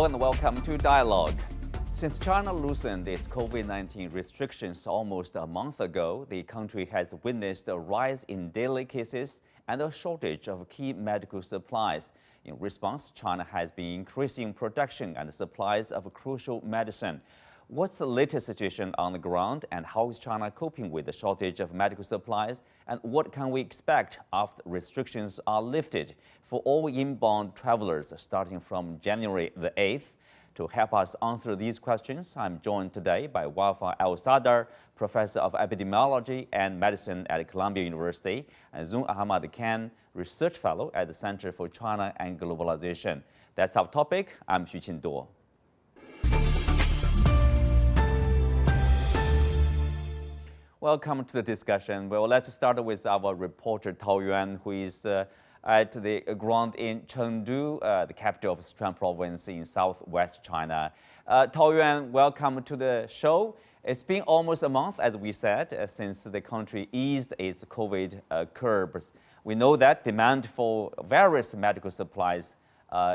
and welcome to Dialogue. Since China loosened its COVID-19 restrictions almost a month ago, the country has witnessed a rise in daily cases and a shortage of key medical supplies. In response, China has been increasing production and supplies of crucial medicine. What's the latest situation on the ground, and how is China coping with the shortage of medical supplies, and what can we expect after restrictions are lifted for all inbound travelers starting from January the 8th? To help us answer these questions, I'm joined today by Wafa Al-Sadar, Professor of Epidemiology and Medicine at Columbia University, and Zung Ahmad Khan, Research Fellow at the Center for China and Globalization. That's our topic. I'm Xu Qinduo. Welcome to the discussion. Well, let's start with our reporter Tao Yuan, who is at the ground in Chengdu, the capital of Sichuan province in southwest China. Tao Yuan, welcome to the show. It's been almost a month, as we said, since the country eased its COVID curbs. We know that demand for various medical supplies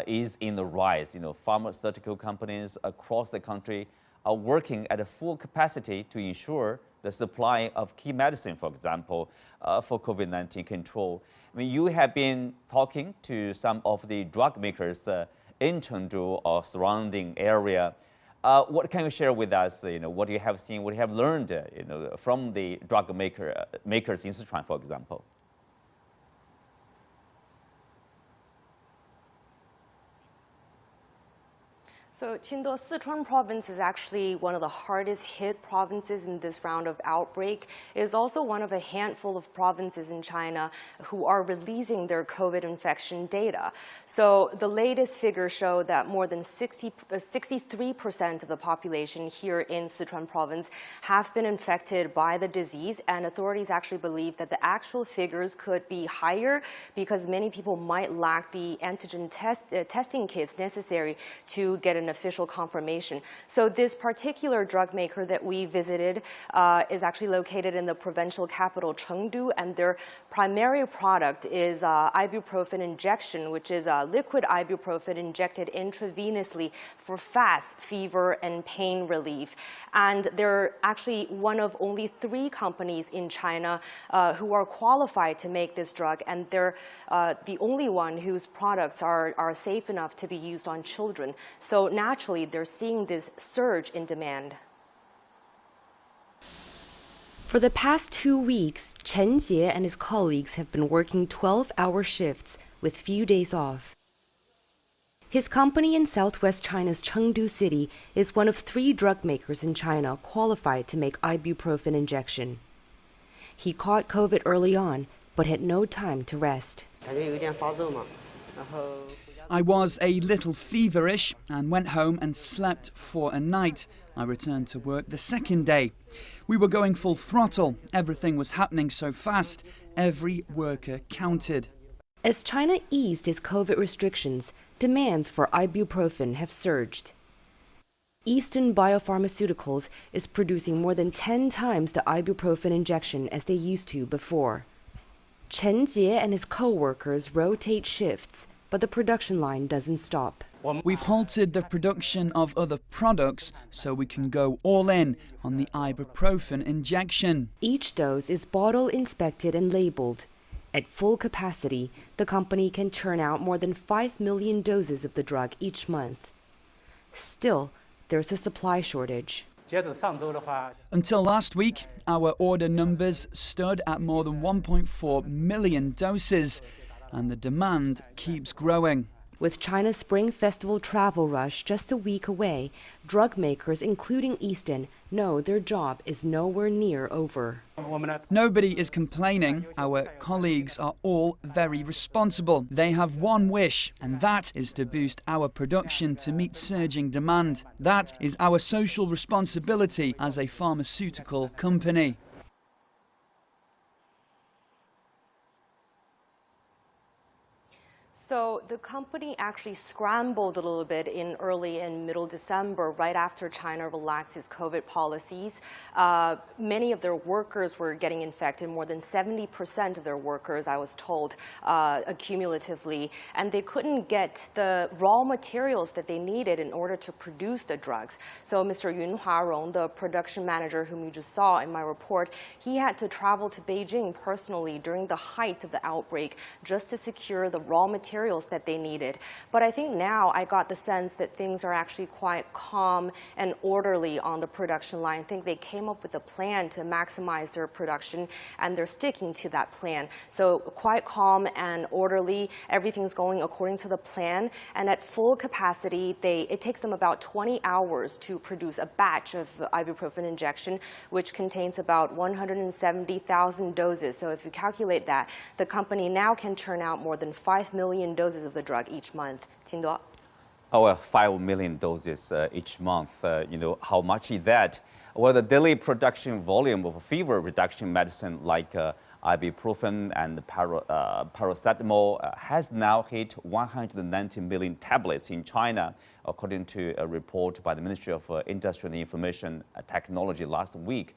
is in the rise. Pharmaceutical companies across the country are working at a full capacity to ensure the supply of key medicine, for example, for COVID-19 control. I mean, you have been talking to some of the drug makers in Chengdu or surrounding area. What can you share with us? What you have seen, what you have learned, from the drug makers in Sichuan, for example. So, Qinduo, Sichuan province is actually one of the hardest hit provinces in this round of outbreak. It is also one of a handful of provinces in China who are releasing their COVID infection data. So the latest figures show that more than 63% of the population here in Sichuan province have been infected by the disease, and authorities actually believe that the actual figures could be higher because many people might lack the antigen testing kits necessary to get an official confirmation. So this particular drug maker that we visited is actually located in the provincial capital Chengdu, and their primary product is ibuprofen injection, which is liquid ibuprofen injected intravenously for fast fever and pain relief. And they're actually one of only 3 companies in China who are qualified to make this drug, and they're the only one whose products are safe enough to be used on children. So naturally, they're seeing this surge in demand. For the past 2 weeks, Chen Jie and his colleagues have been working 12-hour shifts with few days off. His company in southwest China's Chengdu city is one of 3 drug makers in China qualified to make ibuprofen injection. He caught COVID early on, but had no time to rest. I was a little feverish and went home and slept for a night. I returned to work the second day. We were going full throttle. Everything was happening so fast. Every worker counted. As China eased its COVID restrictions, demands for ibuprofen have surged. Eastern Biopharmaceuticals is producing more than 10 times the ibuprofen injection as they used to before. Chen Jie and his co-workers rotate shifts, but the production line doesn't stop. We've halted the production of other products so we can go all in on the ibuprofen injection. Each dose is bottle inspected and labeled. At full capacity, the company can churn out more than 5 million doses of the drug each month. Still, there's a supply shortage. Until last week, our order numbers stood at more than 1.4 million doses, and the demand keeps growing. With China's Spring Festival travel rush just a week away, drug makers, including Easton, know their job is nowhere near over. Nobody is complaining. Our colleagues are all very responsible. They have one wish, and that is to boost our production to meet surging demand. That is our social responsibility as a pharmaceutical company. So the company actually scrambled a little bit in early and middle December, right after China relaxed its COVID policies. Many of their workers were getting infected, more than 70% of their workers, I was told, accumulatively, and they couldn't get the raw materials that they needed in order to produce the drugs. So Mr. Yun Huarong, the production manager whom you just saw in my report, he had to travel to Beijing personally during the height of the outbreak just to secure the raw materials that they needed. But I think now I got the sense that things are actually quite calm and orderly on the production line. I think they came up with a plan to maximize their production, and they're sticking to that plan. So quite calm and orderly. Everything's going according to the plan. And at full capacity, it takes them about 20 hours to produce a batch of ibuprofen injection, which contains about 170,000 doses. So if you calculate that, the company now can churn out more than 5 million doses of the drug each month. Qingduo? Oh, well, 5 million doses each month. How much is that? Well, the daily production volume of fever reduction medicine like ibuprofen and paracetamol has now hit 190 million tablets in China, according to a report by the Ministry of Industry and Information Technology last week.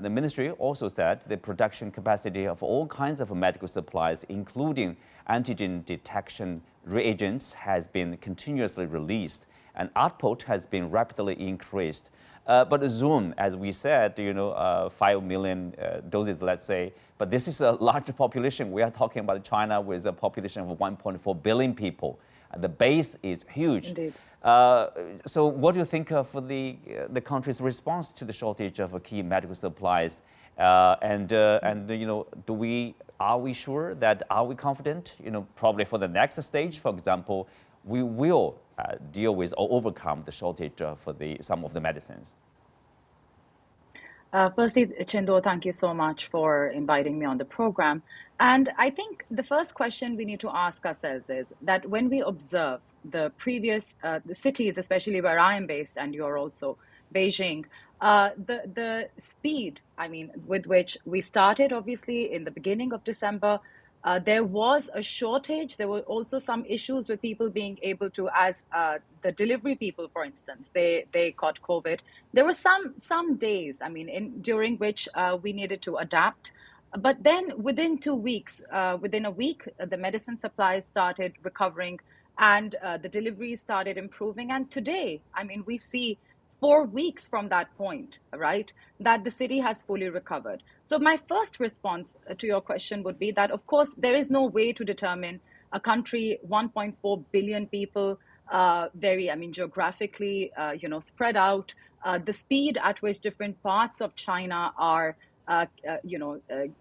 The ministry also said the production capacity of all kinds of medical supplies, including antigen detection reagents, has been continuously released, and output has been rapidly increased. But soon, as we said, 5 million doses, let's say, but this is a large population. We are talking about China with a population of 1.4 billion people. The base is huge. Indeed. So what do you think of the country's response to the shortage of key medical supplies? Are we sure that, are we confident, probably for the next stage, for example, we will deal with or overcome the shortage for some of the medicines? Firstly, Qingduo, thank you so much for inviting me on the program. And I think the first question we need to ask ourselves is that when we observe the previous the cities, especially where I am based, and you're also Beijing, the speed, with which we started, obviously, in the beginning of December, there was a shortage. There were also some issues with people being able to, as the delivery people, for instance, they caught COVID. There were some days, during which we needed to adapt. But then within 2 weeks, within a week, the medicine supplies started recovering and the deliveries started improving. And today, we see 4 weeks from that point, right, that the city has fully recovered. So my first response to your question would be that, of course, there is no way to determine a country, 1.4 billion people, geographically, spread out, the speed at which different parts of China are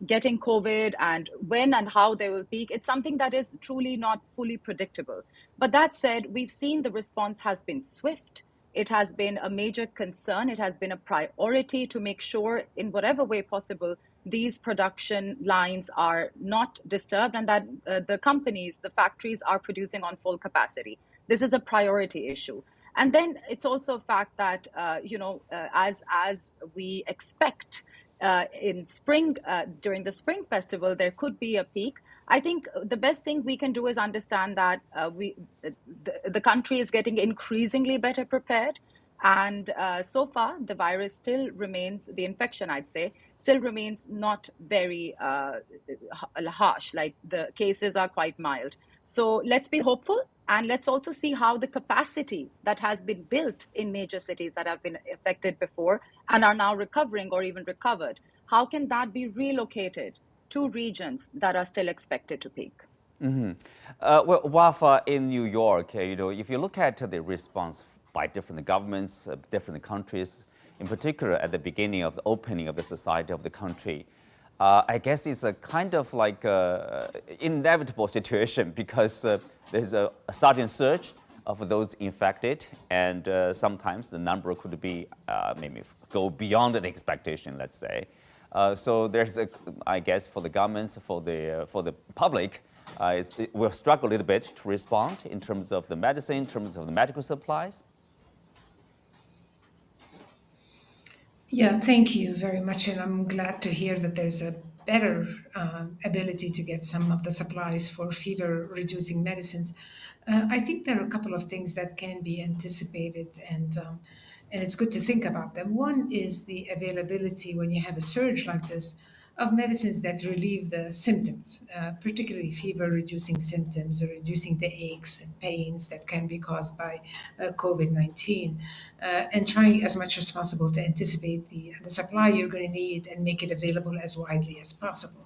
getting COVID and when and how they will peak. It's something that is truly not fully predictable. But that said, we've seen the response has been swift. It has been a major concern. It has been a priority to make sure, in whatever way possible, these production lines are not disturbed and that the companies, the factories are producing on full capacity. This is a priority issue. And then it's also a fact that, as we expect in spring, during the Spring Festival, there could be a peak. I think the best thing we can do is understand that the country is getting increasingly better prepared. And so far, the virus still remains, the infection, I'd say, still remains not very harsh. Like, the cases are quite mild. So let's be hopeful. And let's also see how the capacity that has been built in major cities that have been affected before and are now recovering or even recovered, how can that be relocated to regions that are still expected to peak? Mm-hmm. Well, Wafa, in New York, if you look at the response by different governments, different countries, in particular at the beginning of the opening of the society of the country, I guess it's a kind of like inevitable situation because there's a sudden surge of those infected, and sometimes the number could be maybe go beyond the expectation, let's say. So there's, I guess, for the governments, for the public, we'll struggle a little bit to respond in terms of the medicine, in terms of the medical supplies. Yeah, thank you very much, and I'm glad to hear that there's a better ability to get some of the supplies for fever-reducing medicines, I think there are a couple of things that can be anticipated, and it's good to think about them. One is the availability when you have a surge like this of medicines that relieve the symptoms, particularly fever-reducing symptoms or reducing the aches and pains that can be caused by COVID-19, and trying as much as possible to anticipate the supply you're going to need and make it available as widely as possible.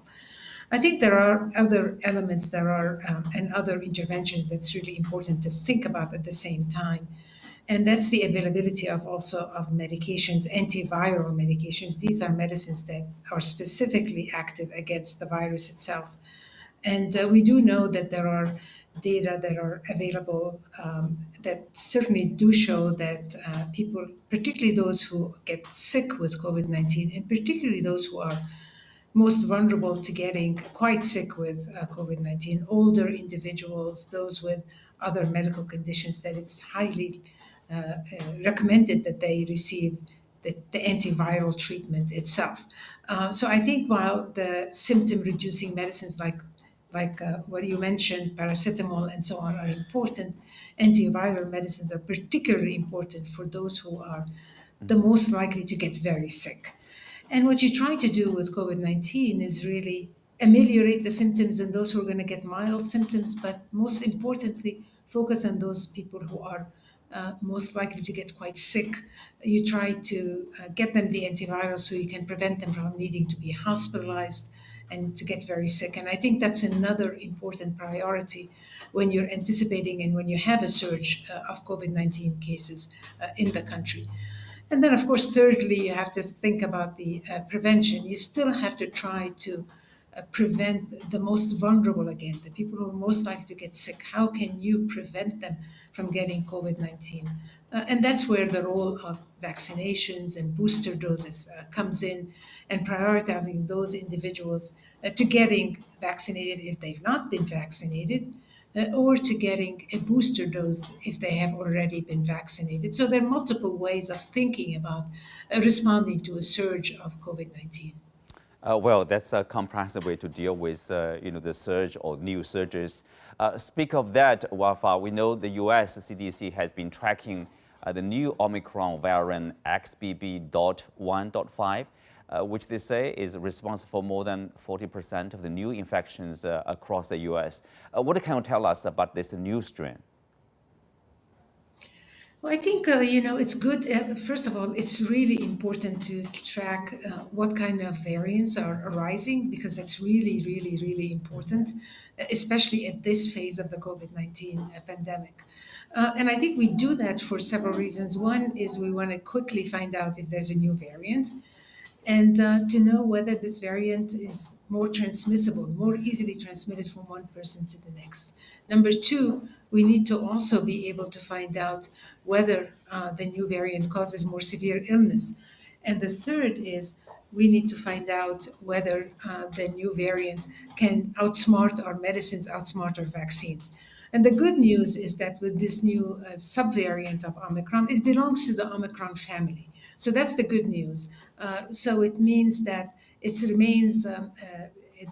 I think there are other elements and other interventions that's really important to think about at the same time. And that's the availability of medications, antiviral medications. These are medicines that are specifically active against the virus itself. And we do know that there are data that are available that certainly do show that people, particularly those who get sick with COVID-19, and particularly those who are most vulnerable to getting quite sick with COVID-19, older individuals, those with other medical conditions, that it's highly recommended that they receive the antiviral treatment itself. So I think while the symptom-reducing medicines like what you mentioned, paracetamol and so on, are important, antiviral medicines are particularly important for those who are the most likely to get very sick. And what you try to do with COVID-19 is really ameliorate the symptoms in those who are going to get mild symptoms, but most importantly, focus on those people who are most likely to get quite sick. You try to get them the antiviral so you can prevent them from needing to be hospitalized and to get very sick. And I think that's another important priority when you're anticipating and when you have a surge of COVID-19 cases in the country. And then, of course, thirdly, you have to think about the prevention. You still have to try to prevent the most vulnerable again, the people who are most likely to get sick. How can you prevent them from getting COVID-19? And that's where the role of vaccinations and booster doses comes in, and prioritizing those individuals to getting vaccinated if they've not been vaccinated, or to getting a booster dose if they have already been vaccinated. So there are multiple ways of thinking about responding to a surge of COVID-19. Well, that's a comprehensive way to deal with the surge or new surges. Speak of that, Wafa, we know the U.S. CDC has been tracking the new Omicron variant XBB.1.5, which they say is responsible for more than 40% of the new infections across the U.S. What can you tell us about this new strain? Well, I think, it's good. First of all, it's really important to track what kind of variants are arising, because that's really, really, really important, especially at this phase of the COVID-19 pandemic. And I think we do that for several reasons. One is we want to quickly find out if there's a new variant, and to know whether this variant is more transmissible, more easily transmitted from one person to the next. Number two, we need to also be able to find out whether the new variant causes more severe illness. And the third is we need to find out whether the new variant can outsmart our medicines, outsmart our vaccines. And the good news is that with this new subvariant of Omicron, it belongs to the Omicron family. So that's the good news. So it means that it remains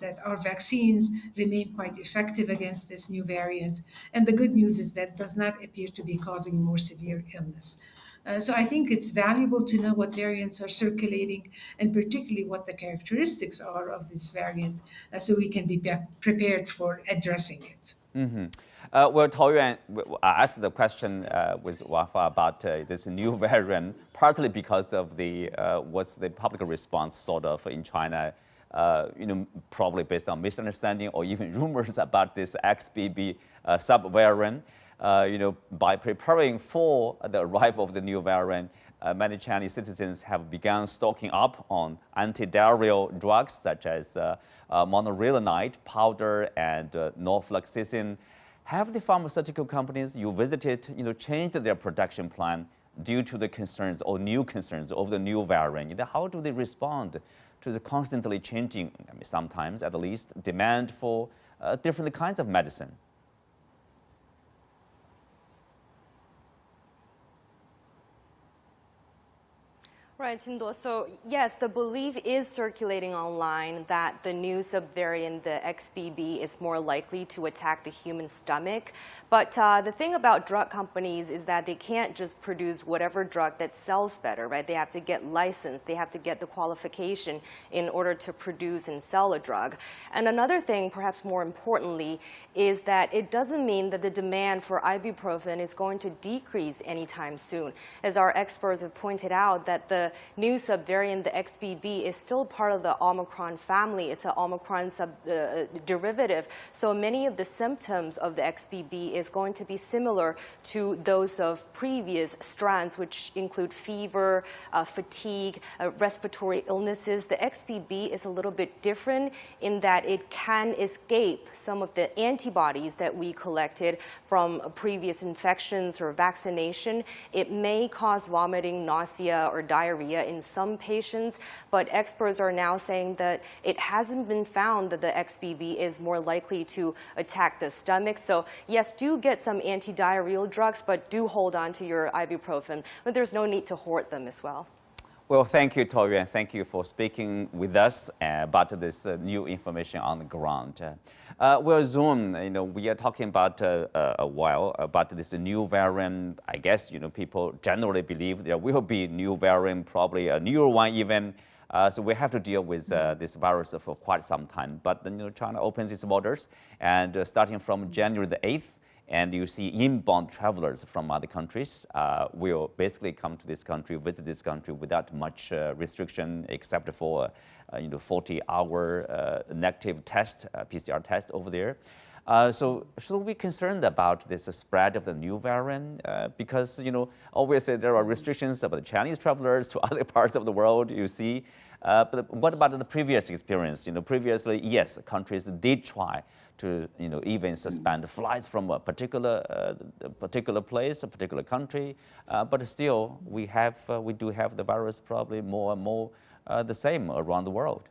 that our vaccines remain quite effective against this new variant. And the good news is that does not appear to be causing more severe illness. So I think it's valuable to know what variants are circulating, and particularly what the characteristics are of this variant, so we can be prepared for addressing it. Mm-hmm. Well, Taoyuan, I asked the question with Wafa about this new variant, partly because of what's the public response sort of in China, probably based on misunderstanding or even rumors about this XBB subvariant. By preparing for the arrival of the new variant, many Chinese citizens have begun stocking up on antidiarrheal drugs such as monorilinite powder and norfloxacin. Have the pharmaceutical companies you visited, changed their production plan due to the concerns or new concerns of the new variant? How do they respond to the constantly changing, sometimes at least, demand for different kinds of medicine? Right, Qingduo. So yes, the belief is circulating online that the new subvariant, the XBB, is more likely to attack the human stomach. But the thing about drug companies is that they can't just produce whatever drug that sells better, right? They have to get licensed. They have to get the qualification in order to produce and sell a drug. And another thing, perhaps more importantly, is that it doesn't mean that the demand for ibuprofen is going to decrease anytime soon. As our experts have pointed out, that the new subvariant, the XBB, is still part of the Omicron family. It's an Omicron derivative. So many of the symptoms of the XBB is going to be similar to those of previous strands, which include fever, fatigue, respiratory illnesses. The XBB is a little bit different in that it can escape some of the antibodies that we collected from previous infections or vaccination. It may cause vomiting, nausea, or diarrhea in some patients, but experts are now saying that it hasn't been found that the XBB is more likely to attack the stomach. So yes, do get some anti-diarrheal drugs, but do hold on to your ibuprofen. But there's no need to hoard them as well. Well, thank you, Toyuan. Thank you for speaking with us about this new information on the ground. Well, Zoom, we are talking about a while about this new variant. I guess, people generally believe there will be new variant, probably a newer one even. So we have to deal with this virus for quite some time. But China opens its borders, and starting from January the 8th, and you see inbound travelers from other countries will basically come to this country, visit this country without much restriction, except for 40-hour negative test, PCR test over there. So should we be concerned about this spread of the new variant? Because obviously there are restrictions about Chinese travelers to other parts of the world. You see, but what about the previous experience? Previously, yes, countries did try to even suspend flights from a particular place, a particular country, but still we do have the virus probably more and more the same around the world.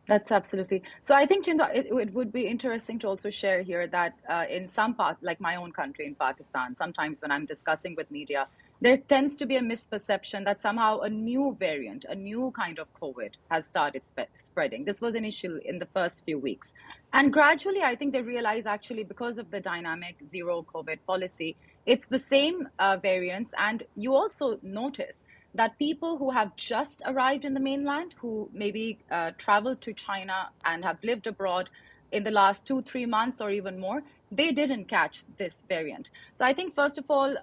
That's absolutely. So I think, Chinda, it would be interesting to also share here that in some parts, like my own country in Pakistan, sometimes when I'm discussing with media, there tends to be a misperception that somehow a new variant, a new kind of COVID has started spreading. This was initial in the first few weeks. And gradually, I think they realize actually because of the dynamic zero COVID policy, it's the same variants. And you also notice that people who have just arrived in the mainland, who maybe traveled to China and have lived abroad in the last 2-3 months or even more, they didn't catch this variant. So I think, first of all,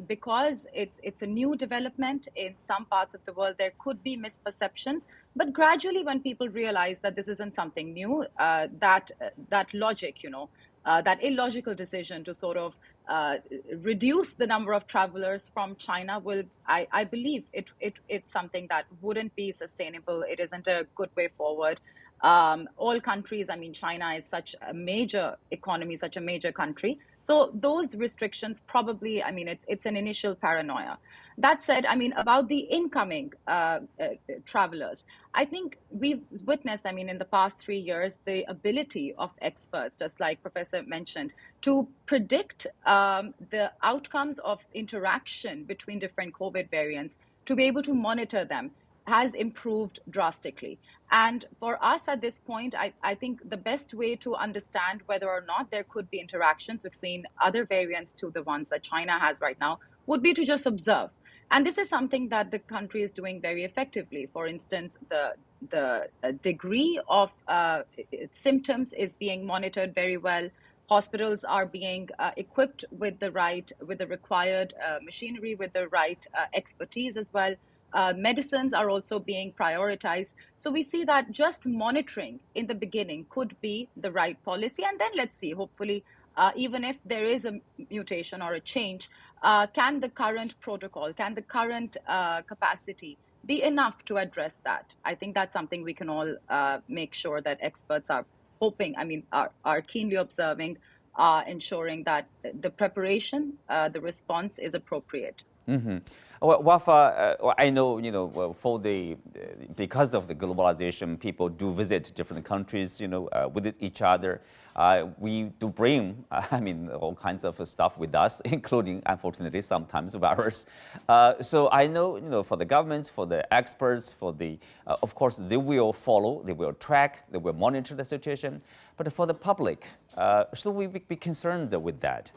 because it's a new development in some parts of the world, there could be misperceptions. But gradually, when people realize that this isn't something new, that logic, that illogical decision to sort of reduce the number of travelers from China will, I believe, it's something that wouldn't be sustainable. It isn't a good way forward. All countries, China is such a major economy, such a major country. So those restrictions probably, it's an initial paranoia. That said, about the incoming travelers, I think we've witnessed, in the past 3 years, the ability of experts, just like Professor mentioned, to predict the outcomes of interaction between different COVID variants, to be able to monitor them, has improved drastically. And for us at this point, I think the best way to understand whether or not there could be interactions between other variants to the ones that China has right now would be to just observe. And this is something that the country is doing very effectively. For instance, the degree of symptoms is being monitored very well. Hospitals are being equipped with the required machinery, with the right expertise as well. Medicines are also being prioritized. So we see that just monitoring in the beginning could be the right policy. And then let's see, hopefully, even if there is a mutation or a change, can the current protocol, can the current capacity be enough to address that? I think that's something we can all make sure that experts are hoping, are keenly observing, ensuring that the preparation, the response is appropriate. Mm-hmm. Well, Wafa, I know, because of the globalization, people do visit different countries, with each other. we do bring, all kinds of stuff with us, including, unfortunately, sometimes virus. So I know, for the governments, for the experts, for the, of course, they will follow, they will track, they will monitor the situation. But for the public, should we be concerned with that?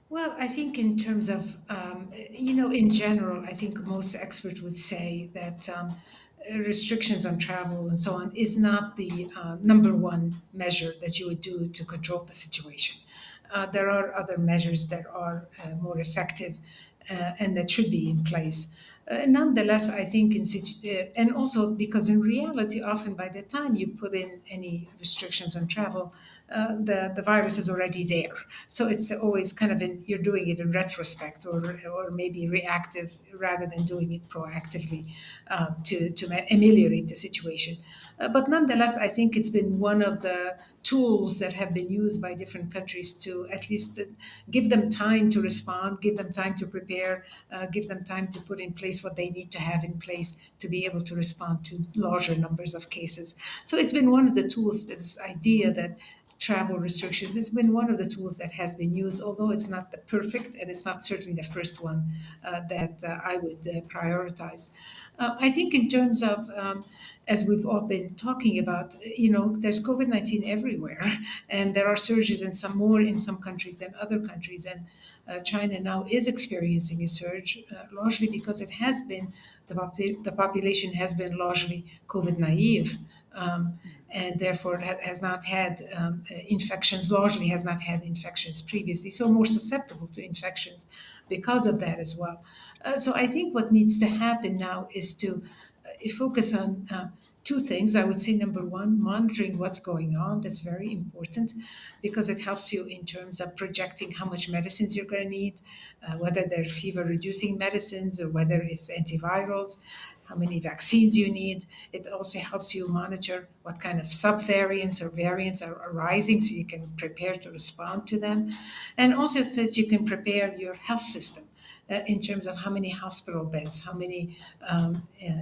Well, I think in terms of, in general, I think most experts would say that restrictions on travel and so on is not the number one measure that you would do to control the situation. There are other measures that are more effective and that should be in place. Nonetheless, I think and also because in reality, often by the time you put in any restrictions on travel, the virus is already there. So it's always kind of you're doing it in retrospect or maybe reactive rather than doing it proactively to ameliorate the situation. But nonetheless, I think it's been one of the tools that have been used by different countries to at least give them time to respond, give them time to prepare, give them time to put in place what they need to have in place to be able to respond to larger numbers of cases. So it's been one of the tools, this idea that travel restrictions has been one of the tools that has been used, although it's not the perfect and it's not certainly the first one that I would prioritize. I think in terms of, as we've all been talking about, there's COVID-19 everywhere, and there are surges in some more in some countries than other countries. And China now is experiencing a surge, largely because it has been, the population has been largely COVID naive. And therefore has not had infections, largely has not had infections previously, so more susceptible to infections because of that as well. So I think what needs to happen now is to focus on two things. I would say number one, monitoring what's going on. That's very important because it helps you in terms of projecting how much medicines you're going to need, whether they're fever-reducing medicines or whether it's antivirals, how many vaccines you need. It also helps you monitor what kind of subvariants or variants are arising so you can prepare to respond to them. And also so that you can prepare your health system in terms of how many hospital beds, how many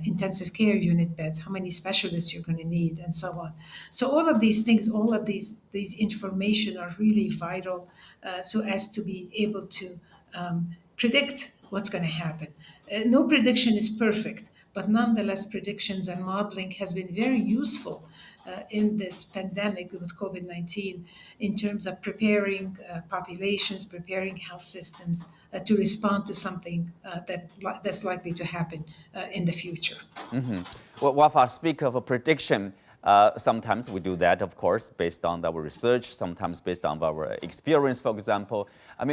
intensive care unit beds, how many specialists you're going to need, and so on. So all of these things, all of these information are really vital so as to be able to predict what's going to happen. No prediction is perfect, but nonetheless, predictions and modeling has been very useful in this pandemic with COVID-19 in terms of preparing populations, preparing health systems to respond to something that's likely to happen in the future. Mm-hmm. Well, if I speak of a prediction, sometimes we do that, of course, based on our research, sometimes based on our experience, for example.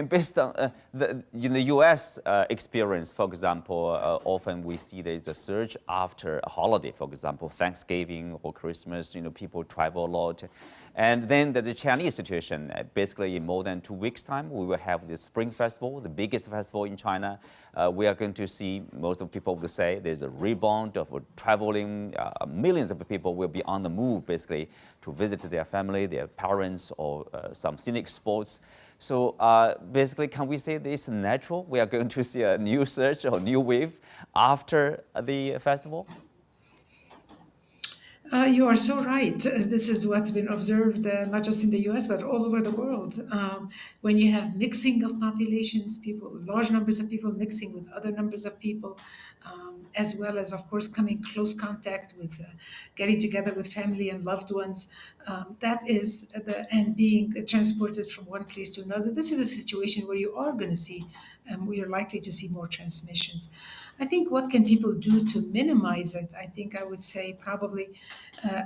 Based on the US experience, for example, often we see there's a surge after a holiday, for example, Thanksgiving or Christmas, people travel a lot. And then the Chinese situation, basically in more than 2 weeks' time, we will have the Spring Festival, the biggest festival in China. We are going to see, most of the people will say, there's a rebound of traveling. Millions of people will be on the move, basically, to visit their family, their parents, or some scenic spots. So basically, can we say this is natural? We are going to see a new surge or new wave after the festival? You are so right. This is what's been observed not just in the US, but all over the world. When you have mixing of populations, large numbers of people mixing with other numbers of people, as well as, of course, coming close contact with, getting together with family and loved ones, and being transported from one place to another. This is a situation where you are going to see, we are likely to see more transmissions. I think what can people do to minimize it? I think I would say probably,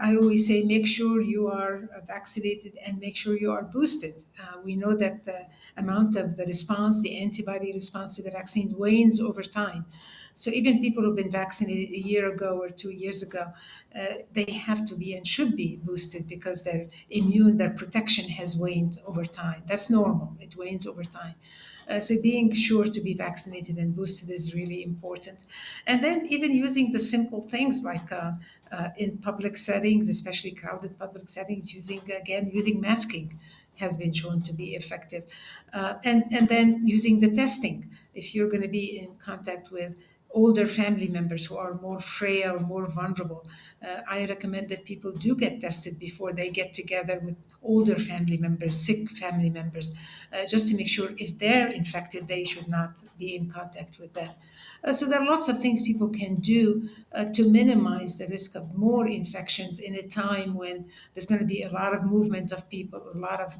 I always say make sure you are vaccinated and make sure you are boosted. We know that the amount of the response, the antibody response to the vaccines wanes over time. So even people who've been vaccinated a year ago or 2 years ago, they have to be and should be boosted because their protection has waned over time. That's normal, it wanes over time. So being sure to be vaccinated and boosted is really important. And then even using the simple things like in public settings, especially crowded public settings, using masking has been shown to be effective. And then using the testing. If you're going to be in contact with older family members who are more frail, more vulnerable. I recommend that people do get tested before they get together with older family members, sick family members, just to make sure if they're infected, they should not be in contact with them. So there are lots of things people can do to minimize the risk of more infections in a time when there's going to be a lot of movement of people, a lot of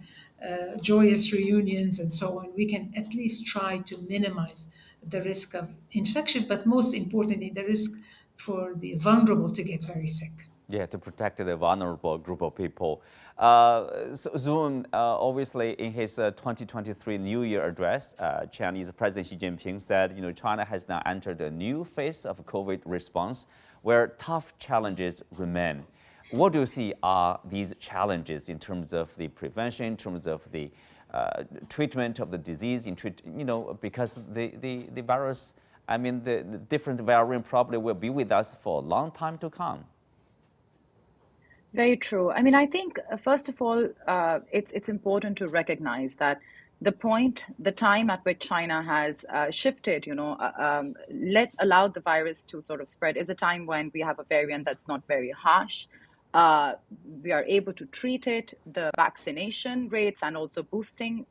joyous reunions and so on. We can at least try to minimize the risk of infection, but most importantly, the risk for the vulnerable to get very sick. Yeah, to protect the vulnerable group of people. So Zoom, obviously, in his 2023 New Year address, Chinese President Xi Jinping said, China has now entered a new phase of COVID response where tough challenges remain. What do you see are these challenges in terms of the prevention, in terms of the treatment of the disease, because the virus, the different variant probably will be with us for a long time to come. Very true. I think, first of all, it's important to recognize that the time at which China has shifted, allowed the virus to sort of spread is a time when we have a variant that's not very harsh. We are able to treat it. The vaccination rates and also boosting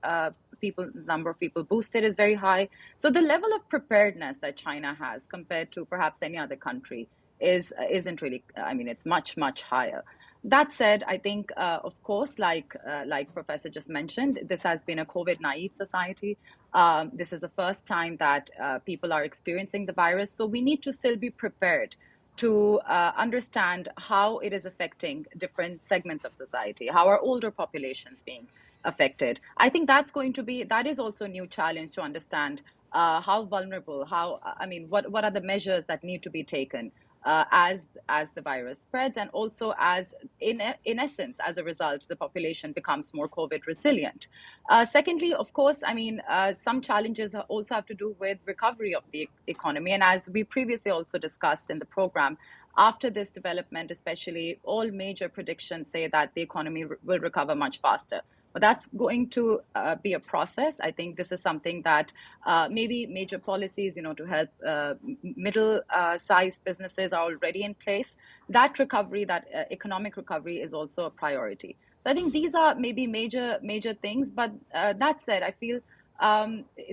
number of people boosted is very high. So the level of preparedness that China has compared to perhaps any other country isn't really, it's much, much higher. That said, I think, of course, like Professor just mentioned, this has been a COVID-naive society. This is the first time that people are experiencing the virus. So we need to still be prepared to understand how it is affecting different segments of society, how are older populations being affected. I think that is also a new challenge to understand how vulnerable, what are the measures that need to be taken as the virus spreads, and also as in essence, as a result, the population becomes more COVID resilient. Secondly, of course, some challenges also have to do with recovery of the economy. And as we previously also discussed in the program, after this development, especially, all major predictions say that the economy will recover much faster. But that's going to be a process. I think this is something that maybe major policies, to help middle-sized businesses are already in place. That recovery, that economic recovery, is also a priority. So I think these are maybe major things. But that said, I feel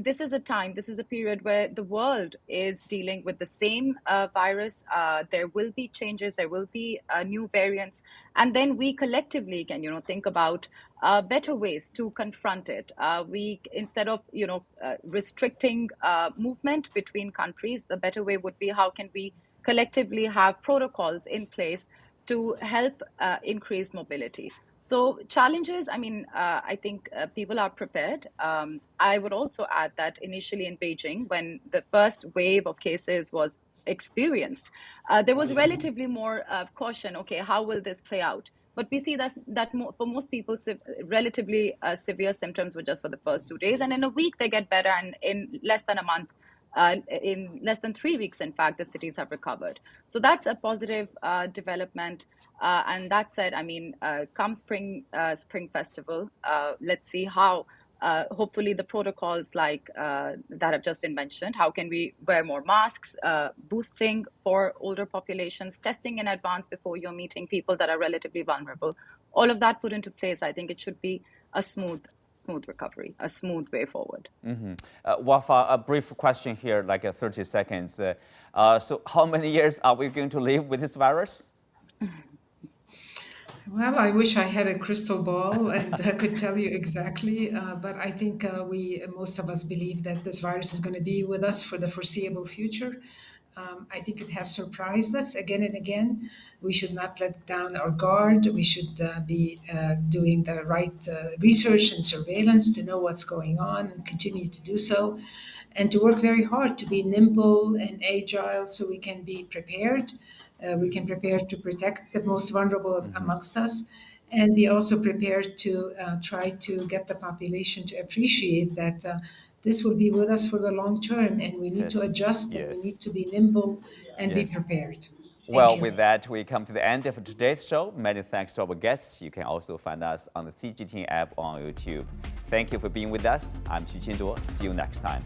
this is a period where the world is dealing with the same virus. There will be changes, there will be new variants, and then we collectively can, think about better ways to confront it. Instead of, restricting movement between countries, the better way would be how can we collectively have protocols in place to help increase mobility. So challenges, I think people are prepared. I would also add that initially in Beijing, when the first wave of cases was experienced, there was relatively more caution. Okay, how will this play out? But we see that for most people, relatively severe symptoms were just for the first 2 days. And in a week, they get better. And in less than a month, in less than 3 weeks, in fact, the cities have recovered. So that's a positive development. And that said, come spring festival, let's see how, hopefully the protocols like that have just been mentioned, how can we wear more masks, boosting for older populations, testing in advance before you're meeting people that are relatively vulnerable. All of that put into place, I think it should be a smooth recovery, a smooth way forward. Wafa, a brief question here, like 30 seconds. So how many years are we going to live with this virus? Well, I wish I had a crystal ball and could tell you exactly, but I think most of us believe that this virus is going to be with us for the foreseeable future. I think it has surprised us again and again. We should not let down our guard. We should be doing the right research and surveillance to know what's going on and continue to do so, and to work very hard to be nimble and agile so we can be prepared. We can prepare to protect the most vulnerable amongst us, and be also prepared to try to get the population to appreciate that this will be with us for the long term, and we need to adjust, and we need to be nimble and be prepared. Well, with that, we come to the end of today's show. Many thanks to our guests. You can also find us on the CGTN app on YouTube. Thank you for being with us. I'm Xu Qinduo. See you next time.